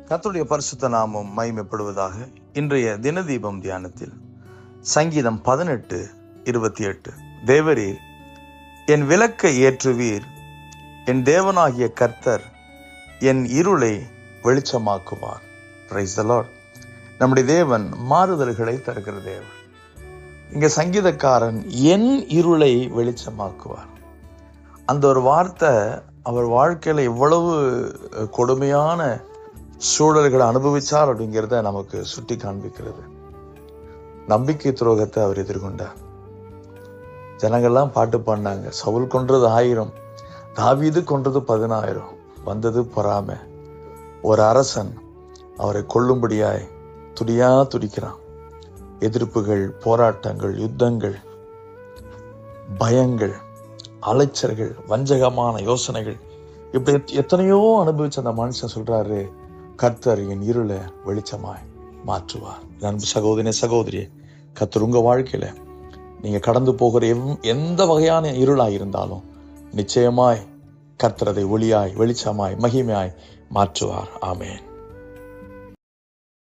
கர்த்தருடைய பரிசுத்த நாமம் மகிமைப்படுவதாக. இன்றைய தினதீபம் தியானத்தில் சங்கீதம் 18:28. தேவரீர் என் விளக்கை ஏற்றுவீர், என் தேவனாகிய கர்த்தர் என் இருளை வெளிச்சமாக்குவார். Praise the Lord. நம்முடைய தேவன் மாறுதல்களை தருகிற தேவன். இங்க சங்கீதக்காரன் என் இருளை வெளிச்சமாக்குவார். அந்த ஒரு வார்த்தை அவர் வாழ்க்கையில எவ்வளவு கொடுமையான சூழல்களை அனுபவிச்சார் அப்படிங்கிறத நமக்கு சுட்டி காண்பிக்கிறது. நம்பிக்கை துரோகத்தை அவர் எதிர்கொண்டார். ஜனங்கள்லாம் பாட்டு பாடினாங்க, சவுல் கொன்றது 1000, தாவீது கொன்றது 10,000. வந்தது பொறாமை. ஒரு அரசன் அவரை கொல்லும்படியாய் துடிக்கிறான். எதிர்ப்புகள், போராட்டங்கள், யுத்தங்கள், பயங்கள், அலைச்சல்கள், வஞ்சகமான யோசனைகள், இப்படி எத்தனையோ அனுபவிச்ச அந்த மனுஷன் சொல்றாரு, கர்த்தர் என் இருளை வெளிச்சமாய் மாற்றுவார். அன்பு சகோதரனே, சகோதரியே, கர்த்தர் உங்க வாழ்க்கையில நீங்க கடந்து போகிற எந்த வகையான இருளாய் இருந்தாலும் நிச்சயமாய் கர்த்தர் அதை ஒளியாய், வெளிச்சமாய், மகிமையாய் மாற்றுவார். ஆமென்.